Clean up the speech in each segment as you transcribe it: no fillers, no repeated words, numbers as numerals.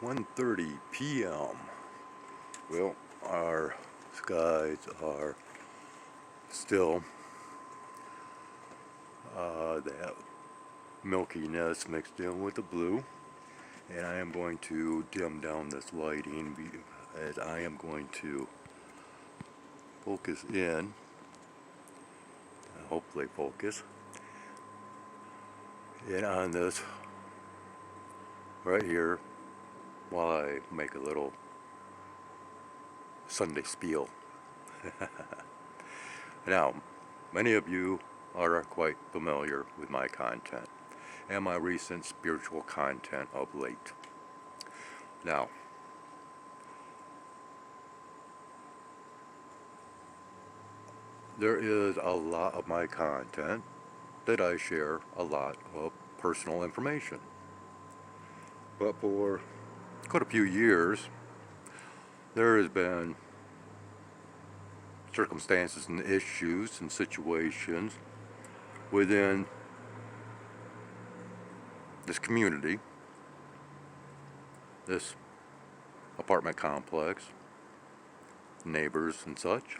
1:30 p.m. Well, our skies are still that milkiness mixed in with the blue, and I am going to dim down this lighting as I am going to focus in, hopefully focus in on this right here while I make a little Sunday spiel. Now, many of you are quite familiar with my content and my recent spiritual content of late. Now, there is a lot of my content that I share a lot of personal information. But for quite a few years, there has been circumstances and issues and situations within this community, this apartment complex, neighbors and such,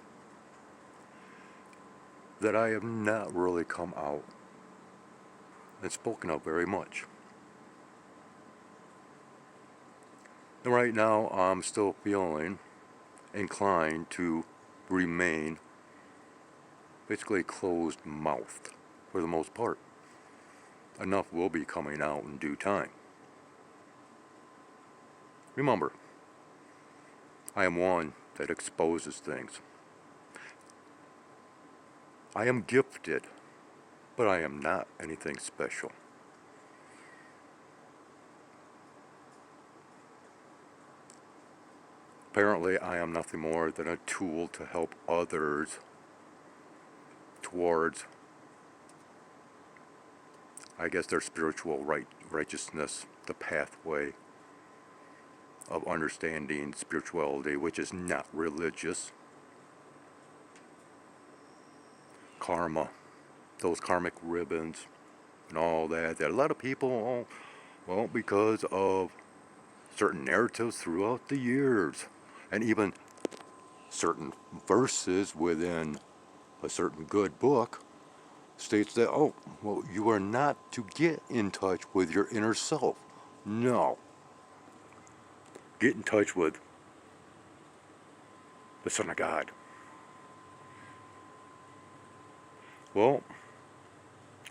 that I have not really come out and spoken of very much. And right now I'm still feeling inclined to remain basically closed-mouthed for the most part. Enough will be coming out in due time. Remember, I am one that exposes things. I am gifted, but I am not anything special. Apparently, I am nothing more than a tool to help others towards, I guess, their spiritual righteousness, the pathway of understanding spirituality, which is not religious. Karma, those karmic ribbons, and all that a lot of people, well, because of certain narratives throughout the years, and even certain verses within a certain good book, states that, oh, well, you are not to get in touch with your inner self. No. Get in touch with the Son of God. Well,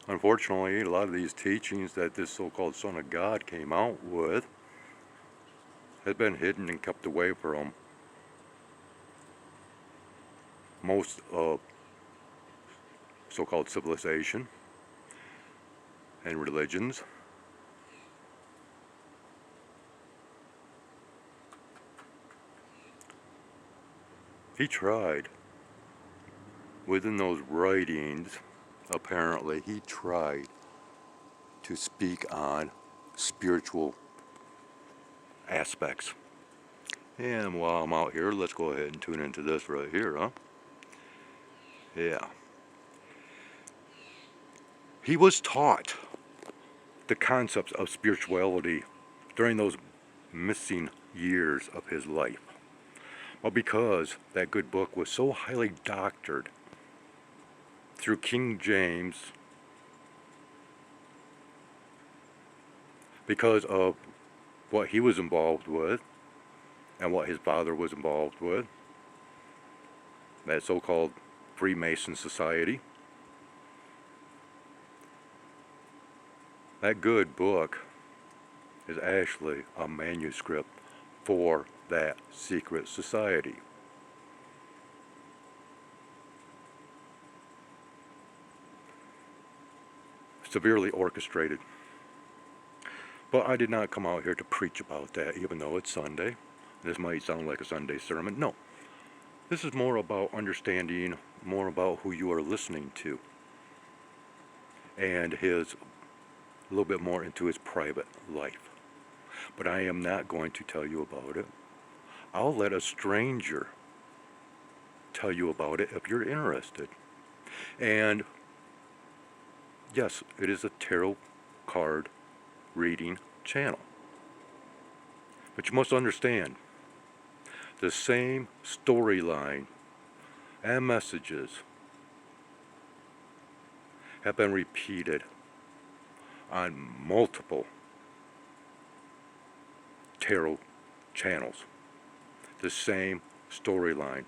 unfortunately, a lot of these teachings that this so-called Son of God came out with has been hidden and kept away from most of so-called civilization and religions. He tried, within those writings, apparently, he tried to speak on spiritual aspects. And while I'm out here, let's go ahead and tune into this right here, huh? Yeah. He was taught the concepts of spirituality during those missing years of his life. Well, because that good book was so highly doctored through King James, because of what he was involved with and what his father was involved with, that so-called Freemason society. That good book is actually a manuscript for that secret society. Severely orchestrated. But I did not come out here to preach about that, even though it's Sunday. This might sound like a Sunday sermon. No. This is more about understanding more about who you are listening to, and a little bit more into his private life. But I am not going to tell you about it. I'll let a stranger tell you about it if you're interested. And yes, it is a tarot card reading channel. But you must understand, the same storyline and messages have been repeated on multiple tarot channels. The same storyline.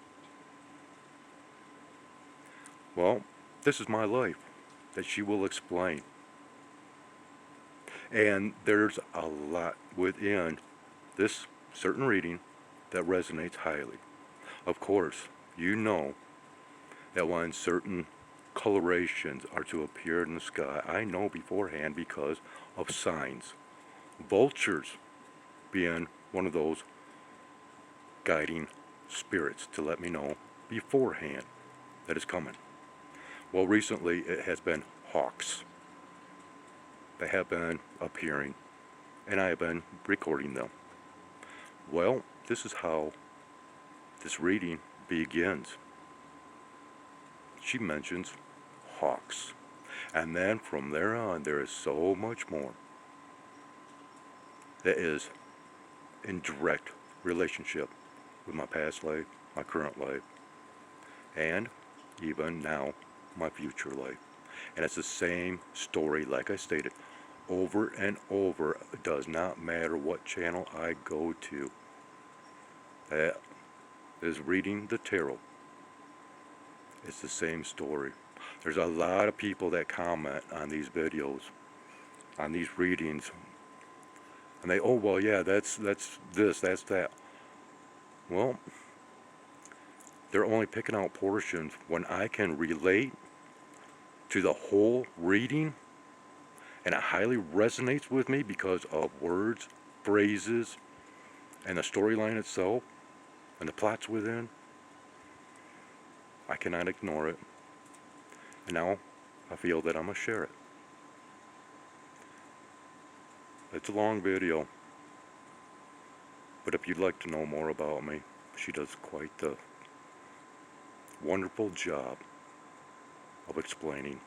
Well, this is my life that she will explain. And there's a lot within this certain reading that resonates highly. Of course, you know that when certain colorations are to appear in the sky, I know beforehand because of signs. Vultures being one of those guiding spirits to let me know beforehand that it's coming. Well, recently it has been hawks that have been appearing, and I have been recording them. Well, this is how this reading begins. She mentions hawks, and then from there on there is so much more that is in direct relationship with my past life, my current life, and even now my future life. And it's the same story, like I stated, over and over. It does not matter what channel I go to. That is reading the tarot. It's the same story. There's a lot of people that comment on these videos, on these readings, and they, oh well, yeah, that's this, that's that. Well, they're only picking out portions when I can relate to the whole reading, and it highly resonates with me because of words, phrases, and the storyline itself, and the plots within. I cannot ignore it, and now I feel that I'm going to share it. It's a long video, but if you'd like to know more about me, she does quite the wonderful job of explaining